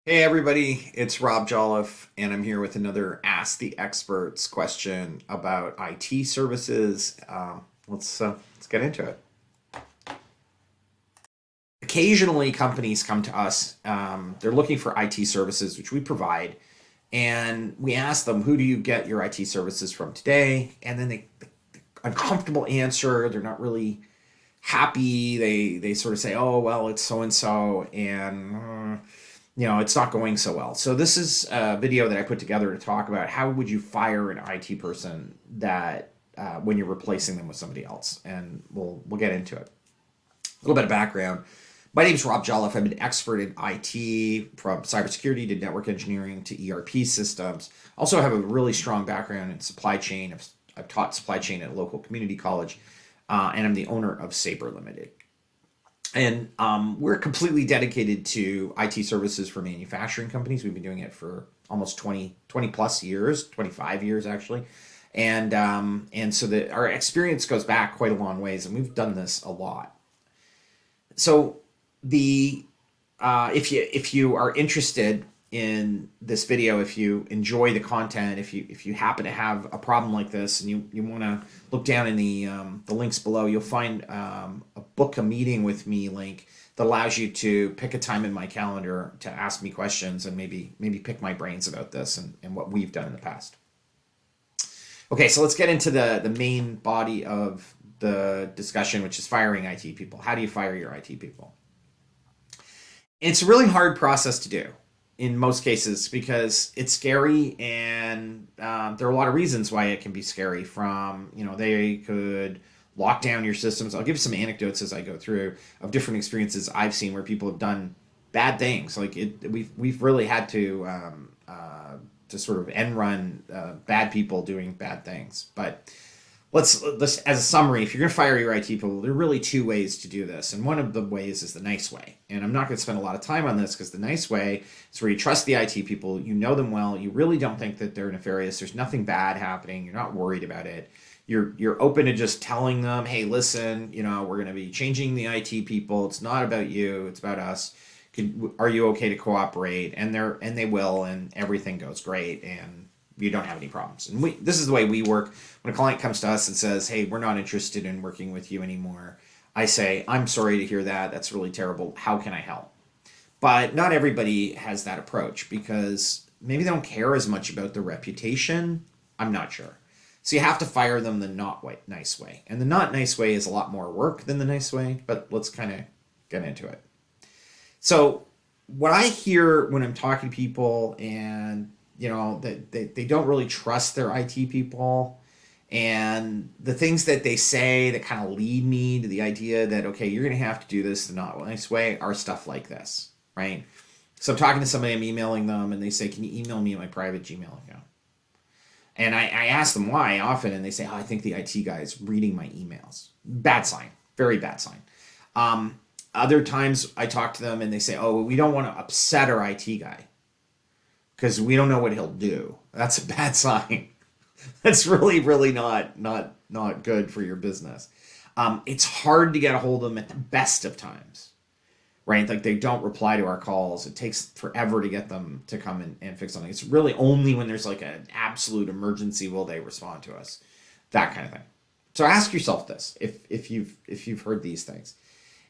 Hey everybody, it's Rob Jolliffe, and I'm here with another Ask the Experts question about IT services. Let's get into it. Occasionally, companies come to us. They're looking for IT services, which we provide, and we ask them, "Who do you get your IT services from today?" And then they uncomfortable answer. They're not really happy. They sort of say, "Oh well, it's so and so," and it's not going so well. So this is a video that I put together to talk about how would you fire an IT person that when you're replacing them with somebody else, and we'll get into it. A little bit of background. My name is Rob Jolliffe. I'm an expert in IT, from cybersecurity to network engineering to ERP systems. Also have a really strong background in supply chain. I've taught supply chain at a local community college, and I'm the owner of Sabre Limited. And we're completely dedicated to IT services for manufacturing companies. We've been doing it for almost 20 plus years, 25 years actually. And so our experience goes back quite a long ways, and we've done this a lot. So the if you are interested in this video, if you enjoy the content, if you happen to have a problem like this and you want to look down in the links below, you'll find a book a meeting with me link that allows you to pick a time in my calendar to ask me questions and maybe pick my brains about this and what we've done in the past. Okay, so let's get into the main body of the discussion, which is firing IT people. How do you fire your IT people? It's a really hard process to do in most cases because it's scary, and there are a lot of reasons why it can be scary. From they could lock down your systems. I'll give some anecdotes as I go through of different experiences I've seen where people have done bad things. Like we've really had to sort of end run bad people doing bad things. But let's as a summary, if you're going to fire your IT people, there are really two ways to do this, and one of the ways is the nice way. And I'm not going to spend a lot of time on this because the nice way is where you trust the IT people, you know them well, you really don't think that they're nefarious, there's nothing bad happening, you're not worried about it. You're open to just telling them, hey, listen, we're going to be changing the IT people. It's not about you, it's about us. Are you okay to cooperate? And they will, and everything goes great, and you don't have any problems. And this is the way we work. When a client comes to us and says, hey, we're not interested in working with you anymore, I say, I'm sorry to hear that. That's really terrible. How can I help? But not everybody has that approach because maybe they don't care as much about the reputation. I'm not sure. So you have to fire them the not nice way. And the not nice way is a lot more work than the nice way, but let's kind of get into it. So what I hear when I'm talking to people, and that they don't really trust their IT people, and the things that they say that kind of lead me to the idea that, okay, you're going to have to do this the not nice way, are stuff like this, right? So I'm talking to somebody, I'm emailing them, and they say, can you email me my private Gmail account? And I ask them why often, and they say, oh, I think the IT guy is reading my emails. Bad sign, very bad sign. Other times I talk to them and they say, oh, we don't want to upset our IT guy because we don't know what he'll do. That's a bad sign. That's really not good for your business. It's hard to get a hold of them at the best of times, right? Like they don't reply to our calls. It takes forever to get them to come and fix something. It's really only when there's like an absolute emergency will they respond to us, that kind of thing. So ask yourself this: if you've heard these things.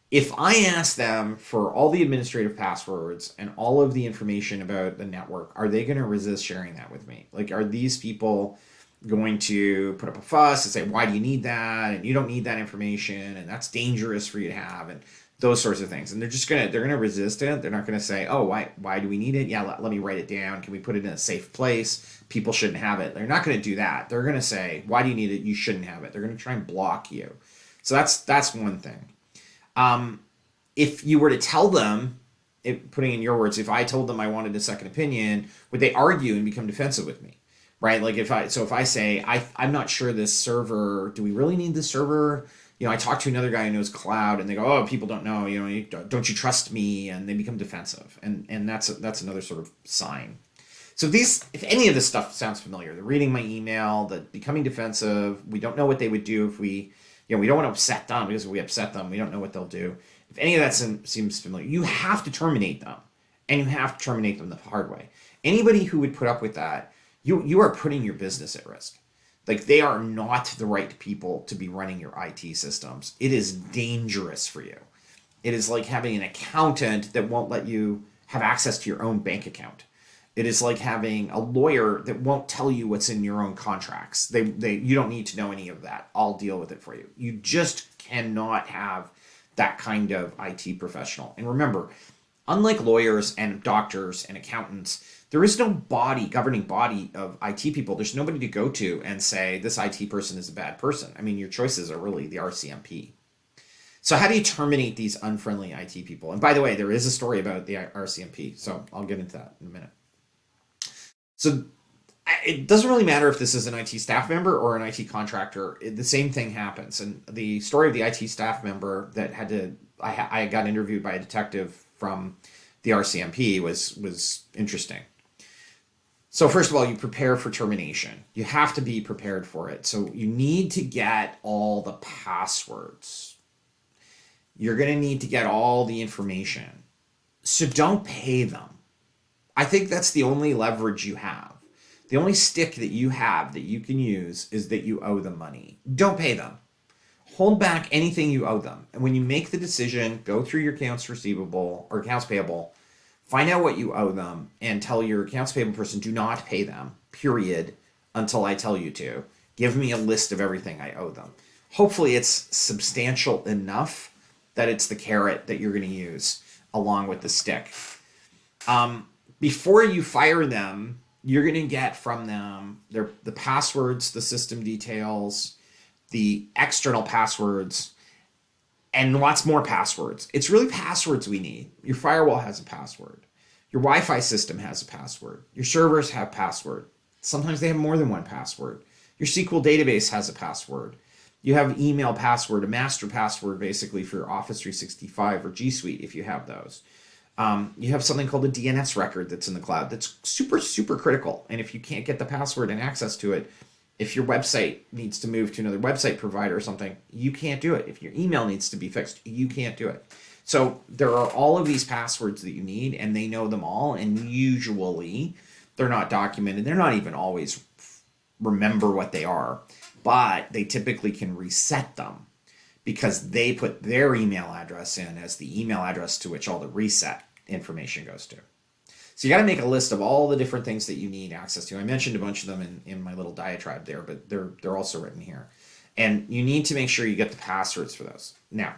If I ask them for all the administrative passwords and all of the information about the network, are they going to resist sharing that with me? Like, are these people going to put up a fuss and say, why do you need that? And you don't need that information, and that's dangerous for you to have, and those sorts of things. And they're gonna resist it. They're not gonna say, oh, why do we need it? Yeah, let me write it down. Can we put it in a safe place? People shouldn't have it. They're not gonna do that. They're gonna say, why do you need it? You shouldn't have it. They're gonna try and block you. So that's one thing. If you were to tell them, putting in your words, if I told them I wanted a second opinion, would they argue and become defensive with me? Right? Like if I say, I'm not sure this server, do we really need this server? I talked to another guy who knows cloud, and they go, oh, people don't know, don't you trust me? And they become defensive. And that's another sort of sign. So if any of this stuff sounds familiar, they're reading my email, the becoming defensive, we don't know what they would do if we don't want to upset them, because if we upset them, we don't know what they'll do. If any of that seems familiar, you have to terminate them. and you have to terminate them the hard way. Anybody who would put up with that, you are putting your business at risk. Like, they are not the right people to be running your IT systems. It is dangerous for you. It is like having an accountant that won't let you have access to your own bank account. It is like having a lawyer that won't tell you what's in your own contracts. You don't need to know any of that. I'll deal with it for you. You just cannot have that kind of IT professional. And remember, unlike lawyers and doctors and accountants, there is no governing body of IT people. There's nobody to go to and say, this IT person is a bad person. I mean, your choices are really the RCMP. So how do you terminate these unfriendly IT people? And by the way, there is a story about the RCMP, so I'll get into that in a minute. So it doesn't really matter if this is an IT staff member or an IT contractor. The same thing happens. And the story of the IT staff member that I got interviewed by a detective from the RCMP was interesting. So first of all, you prepare for termination. You have to be prepared for it. So you need to get all the passwords. You're going to need to get all the information. So don't pay them. I think that's the only leverage you have. The only stick that you have that you can use is that you owe them money. Don't pay them. Hold back anything you owe them. And when you make the decision, go through your accounts receivable or accounts payable, find out what you owe them and tell your accounts payable person, do not pay them, period, until I tell you to. Give me a list of everything I owe them. Hopefully it's substantial enough that it's the carrot that you're going to use along with the stick. Before you fire them, you're going to get from them the passwords, the system details, the external passwords, and lots more passwords. It's really passwords we need. Your firewall has a password. Your Wi-Fi system has a password. Your servers have password. Sometimes they have more than one password. Your SQL database has a password. You have email password, a master password basically for your Office 365 or G Suite if you have those. You have something called a DNS record that's in the cloud that's super, super critical. And if you can't get the password and access to it, if your website needs to move to another website provider or something, you can't do it. If your email needs to be fixed, you can't do it. So there are all of these passwords that you need, and they know them all. And usually they're not documented. They're not even always remember what they are, but they typically can reset them because they put their email address in as the email address to which all the reset information goes to. So you got to make a list of all the different things that you need access to. I mentioned a bunch of them in my little diatribe there, but they're also written here. And you need to make sure you get the passwords for those. Now,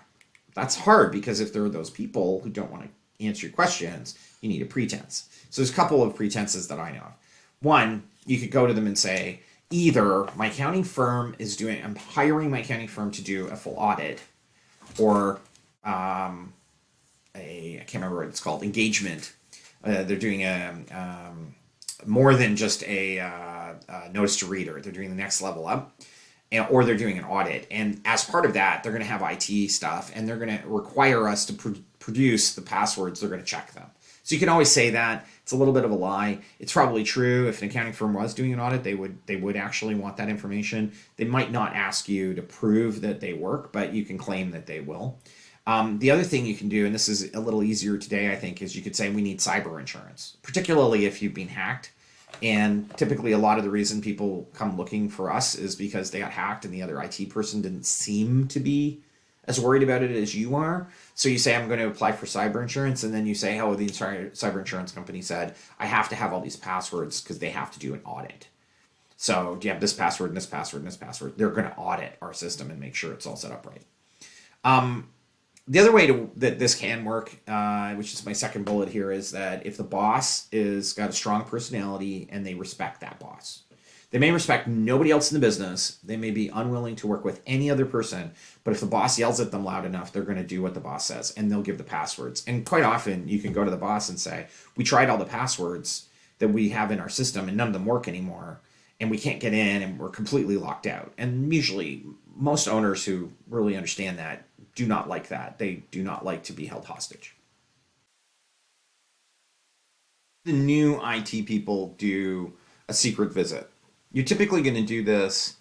that's hard because if there are those people who don't want to answer your questions, you need a pretense. So there's a couple of pretenses that I know of. One, you could go to them and say, either my accounting firm I'm hiring my accounting firm to do a full audit, or I can't remember what it's called, engagement. They're doing more than just a notice to reader. They're doing the next level up, or they're doing an audit. And as part of that, they're going to have IT stuff, and they're going to require us to produce the passwords. They're going to check them. So you can always say that. It's a little bit of a lie. It's probably true. If an accounting firm was doing an audit, they would actually want that information. They might not ask you to prove that they work, but you can claim that they will. The other thing you can do, and this is a little easier today, I think, is you could say we need cyber insurance, particularly if you've been hacked. And typically a lot of the reason people come looking for us is because they got hacked and the other IT person didn't seem to be as worried about it as you are. So you say, I'm going to apply for cyber insurance. And then you say, oh, the cyber insurance company said, I have to have all these passwords because they have to do an audit. So do you have this password and this password and this password? They're going to audit our system and make sure it's all set up right. The other way that this can work, which is my second bullet here, is that if the boss is got a strong personality and they respect that boss. They may respect nobody else in the business. They may be unwilling to work with any other person, but if the boss yells at them loud enough, they're going to do what the boss says, and they'll give the passwords. And quite often, you can go to the boss and say, we tried all the passwords that we have in our system, and none of them work anymore, and we can't get in, and we're completely locked out. And usually, most owners who really understand that do not like that. They do not like to be held hostage. The new IT people do a secret visit. You're typically going to do this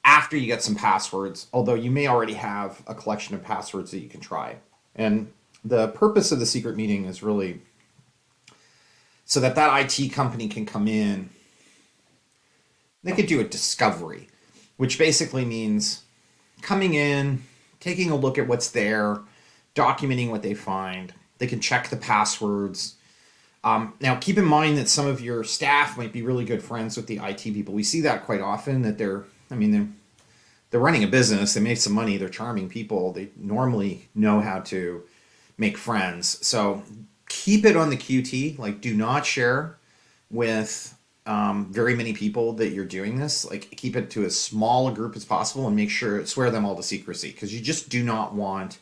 after you get some passwords, although you may already have a collection of passwords that you can try. And the purpose of the secret meeting is really so that that IT company can come in. They could do a discovery, which basically means coming in, taking a look at what's there, documenting what they find. They can check the passwords. Now, keep in mind that some of your staff might be really good friends with the IT people. We see that quite often. That they're running a business. They make some money. They're charming people. They normally know how to make friends. So keep it on the QT. Like, do not share with very many people that you're doing this. Like, keep it to as small a group as possible and make sure swear them all to secrecy, because you just do not want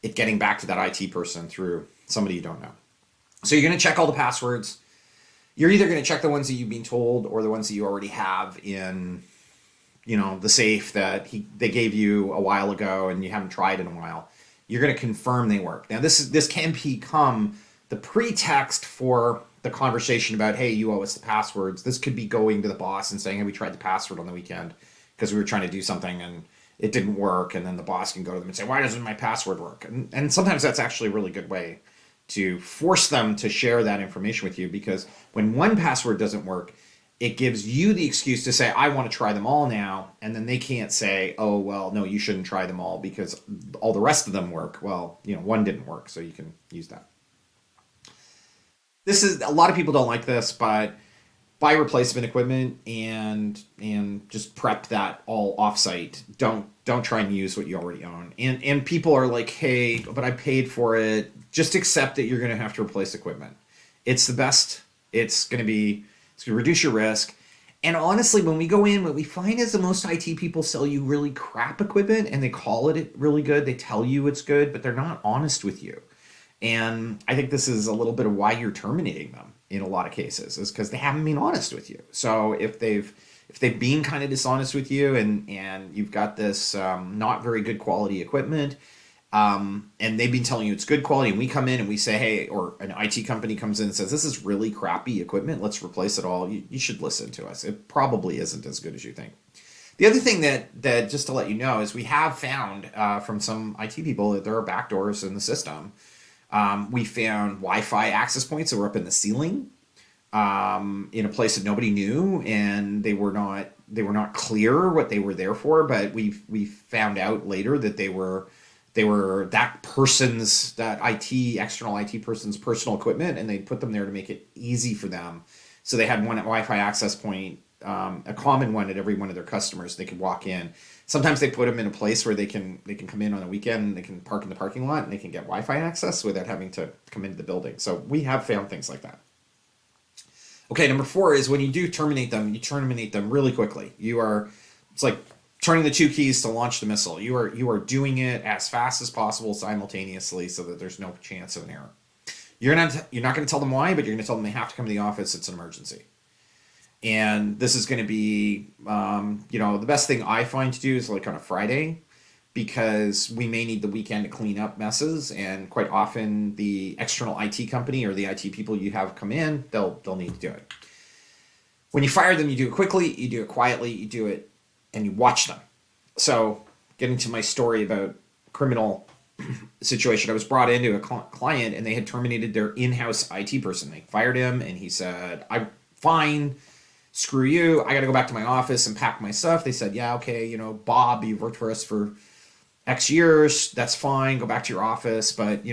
it getting back to that IT person through somebody you don't know. So you're going to check all the passwords. You're either going to check the ones that you've been told or the ones that you already have in, the safe that they gave you a while ago and you haven't tried in a while. You're going to confirm they work. Now, this can become the pretext for the conversation about, hey, you owe us the passwords. This could be going to the boss and saying, hey, we tried the password on the weekend because we were trying to do something and it didn't work. And then the boss can go to them and say, why doesn't my password work? And sometimes that's actually a really good way to force them to share that information with you, because when one password doesn't work, it gives you the excuse to say, I want to try them all now. And then they can't say, oh, well, no, you shouldn't try them all because all the rest of them work. Well, one didn't work, so you can use that. This is, a lot of people don't like this, but buy replacement equipment and just prep that all offsite. Don't try and use what you already own. And people are like, hey, but I paid for it. Just accept that you're going to have to replace equipment. It's the best. It's going to reduce your risk. And honestly, when we go in, what we find is the most IT people sell you really crap equipment and they call it really good. They tell you it's good, but they're not honest with you. And I think this is a little bit of why you're terminating them in a lot of cases, is because they haven't been honest with you. So if they've been kind of dishonest with you and you've got this not very good quality equipment, and they've been telling you it's good quality, and we come in and we say, hey, or an IT company comes in and says, this is really crappy equipment, let's replace it all, you should listen to us. It probably isn't as good as you think. The other thing that just to let you know is we have found from some IT people that there are backdoors in the system. We found Wi-Fi access points that were up in the ceiling in a place that nobody knew, and they were not clear what they were there for. But we found out later that they were that external IT person's personal equipment, and they put them there to make it easy for them. So they had one Wi-Fi access point, a common one at every one of their customers. They could walk in. Sometimes they put them in a place where they can come in on a weekend, they can park in the parking lot, and they can get Wi-Fi access without having to come into the building. So we have found things like that. Okay, number 4 is when you do terminate them, you terminate them really quickly. It's like turning the 2 keys to launch the missile. You are doing it as fast as possible simultaneously so that there's no chance of an error. You're not going to tell them why, but you're going to tell them they have to come to the office. It's an emergency. And this is going to be, the best thing I find to do is like on a Friday, because we may need the weekend to clean up messes. And quite often the external IT company or the IT people you have come in, they'll need to do it. When you fire them, you do it quickly, you do it quietly, you do it, and you watch them. So getting to my story about criminal situation, I was brought into a client and they had terminated their in-house IT person. They fired him and he said, I'm fine. Screw you, I got to go back to my office and pack my stuff. They said, yeah, okay, Bob, you've worked for us for X years. That's fine. Go back to your office. But,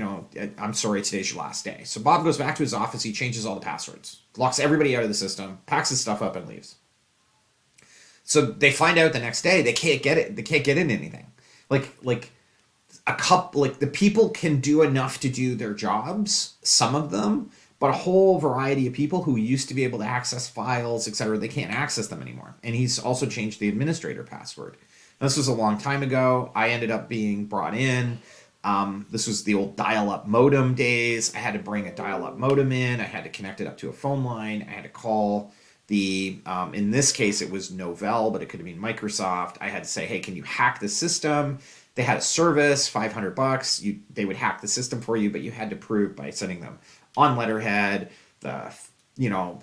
I'm sorry, today's your last day. So Bob goes back to his office. He changes all the passwords, locks everybody out of the system, packs his stuff up and leaves. So they find out the next day they can't get it. They can't get in anything. Like the people can do enough to do their jobs, some of them, but a whole variety of people who used to be able to access files, etc., they can't access them anymore. And he's also changed the administrator password. Now, this was a long time ago. I ended up being brought in. This was the old dial-up modem days. I had to bring a dial-up modem in. I had to connect it up to a phone line. I had to call in this case, it was Novell, but it could have been Microsoft. I had to say, hey, can you hack the system? They had a service, $500. They would hack the system for you, but you had to prove by sending them on letterhead, the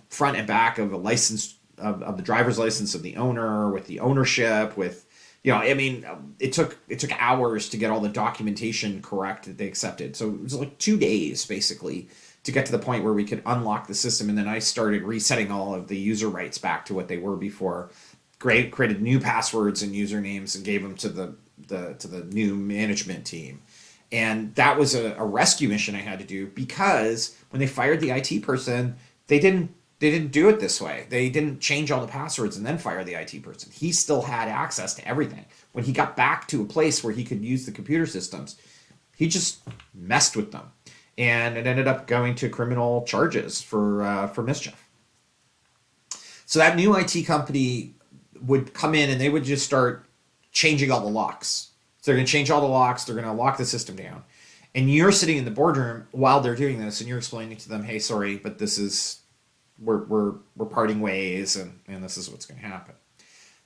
front and back of a license of the driver's license of the owner, with the ownership, with it took hours to get all the documentation correct that they accepted. So it was like 2 days basically to get to the point where we could unlock the system. And then I started resetting all of the user rights back to what they were before. Created new passwords and usernames and gave them to the new management team. And that was a rescue mission I had to do, because when they fired the IT person, they didn't do it this way. They didn't change all the passwords and then fire the IT person. He still had access to everything. When he got back to a place where he could use the computer systems, he just messed with them. And it ended up going to criminal charges for mischief. So that new IT company would come in and they would just start changing all the locks. So they're going to change all the locks. They're going to lock the system down. And you're sitting in the boardroom while they're doing this, and you're explaining to them, hey, sorry, but this is, we're parting ways, and this is what's going to happen.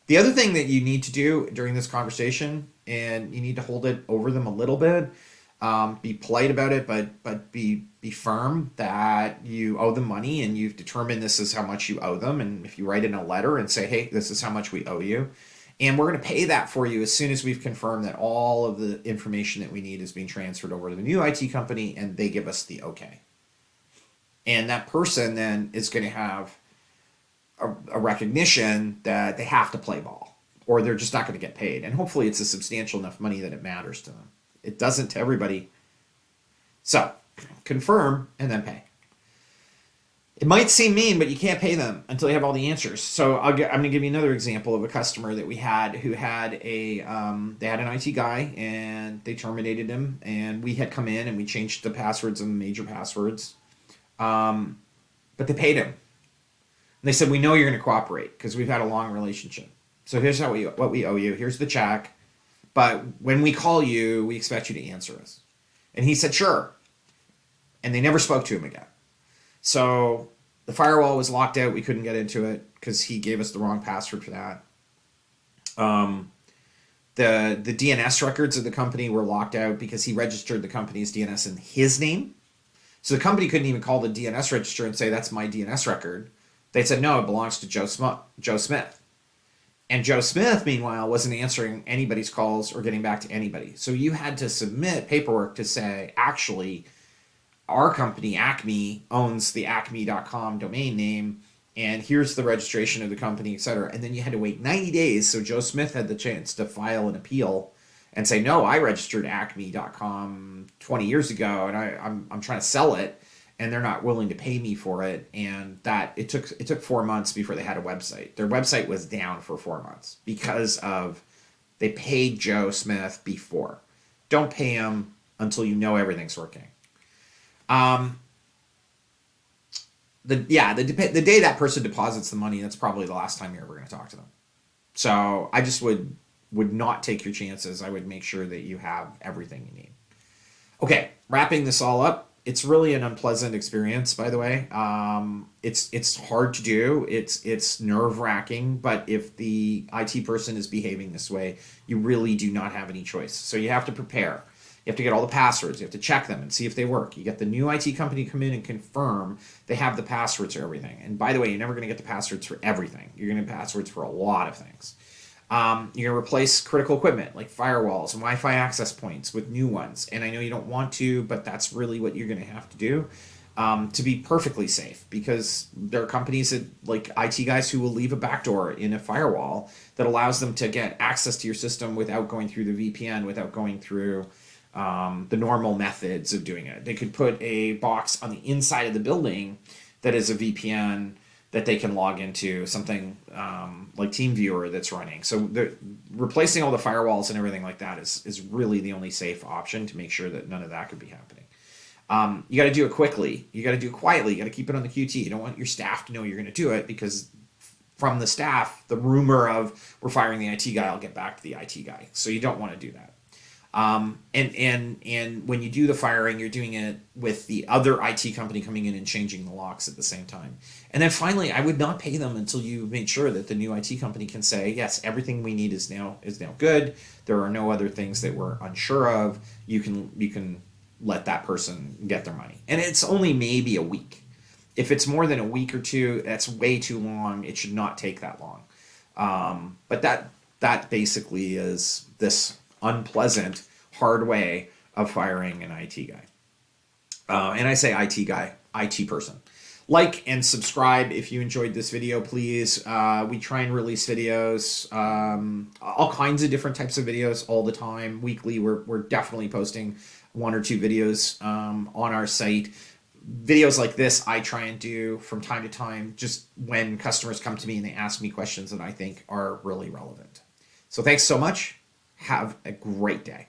The other thing that you need to do during this conversation, and you need to hold it over them a little bit, be polite about it, but be firm that you owe them money and you've determined this is how much you owe them. And if you write in a letter and say, hey, this is how much we owe you, and we're going to pay that for you as soon as we've confirmed that all of the information that we need is being transferred over to the new IT company and they give us the okay. And that person then is going to have a recognition that they have to play ball, or they're just not going to get paid. And hopefully it's a substantial enough money that it matters to them. It doesn't to everybody. So confirm and then pay. It might seem mean, but you can't pay them until you have all the answers. So I'm going to give you another example of a customer that we had who had they had an IT guy and they terminated him, and we had come in and we changed the passwords and the major passwords, but they paid him. And they said, we know you're going to cooperate because we've had a long relationship. So here's what we owe you. Here's the check. But when we call you, we expect you to answer us. And he said, sure. And they never spoke to him again. So the firewall was locked out. We couldn't get into it because he gave us the wrong password for that. The DNS records of the company were locked out because he registered the company's DNS in his name. So the company couldn't even call the DNS register and say, that's my DNS record. They said, no, it belongs to Joe Smith. And Joe Smith, meanwhile, wasn't answering anybody's calls or getting back to anybody. So you had to submit paperwork to say, actually, our company, Acme, owns the acme.com domain name, and here's the registration of the company, et cetera. And then you had to wait 90 days so Joe Smith had the chance to file an appeal and say, no, I registered acme.com 20 years ago, and I'm trying to sell it, and they're not willing to pay me for it. And that it took 4 months before they had a website. Their website was down for 4 months because of they paid Joe Smith before. Don't pay him until you know everything's working. The day that person deposits the money, that's probably the last time you're ever going to talk to them. So I just would not take your chances. I would make sure that you have everything you need. Okay, wrapping this all up. It's really an unpleasant experience, by the way. It's hard to do. It's nerve-wracking, but if the IT person is behaving this way, you really do not have any choice. So you have to prepare. You have to get all the passwords. You have to check them and see if they work. You get the new IT company to come in and confirm they have the passwords for everything. And by the way, you're never going to get the passwords for everything. You're going to have passwords for a lot of things. You're going to replace critical equipment like firewalls and Wi-Fi access points with new ones. And I know you don't want to, but that's really what you're going to have to do to be perfectly safe, because there are companies that, like IT guys, who will leave a backdoor in a firewall that allows them to get access to your system without going through the VPN, without going through the normal methods of doing it. They could put a box on the inside of the building that is a VPN that they can log into, something like TeamViewer that's running. So replacing all the firewalls and everything like that is really the only safe option to make sure that none of that could be happening. You got to do it quickly. You got to do it quietly. You got to keep it on the QT. You don't want your staff to know you're going to do it, because from the staff, the rumor of we're firing the IT guy will get back to the IT guy. So you don't want to do that. And when you do the firing, you're doing it with the other IT company coming in and changing the locks at the same time. And then finally, I would not pay them until you made sure that the new IT company can say, yes, everything we need is now good. There are no other things that we're unsure of. You can let that person get their money. And it's only maybe a week. If it's more than a week or two, that's way too long. It should not take that long. But that basically is this unpleasant, hard way of firing an IT guy. And I say IT guy. IT person. Like and subscribe if you enjoyed this video, please. We try and release videos, all kinds of different types of videos all the time. Weekly, we're definitely posting 1 or 2 videos on our site. Videos like this I try and do from time to time, just when customers come to me and they ask me questions that I think are really relevant. So thanks so much. Have a great day.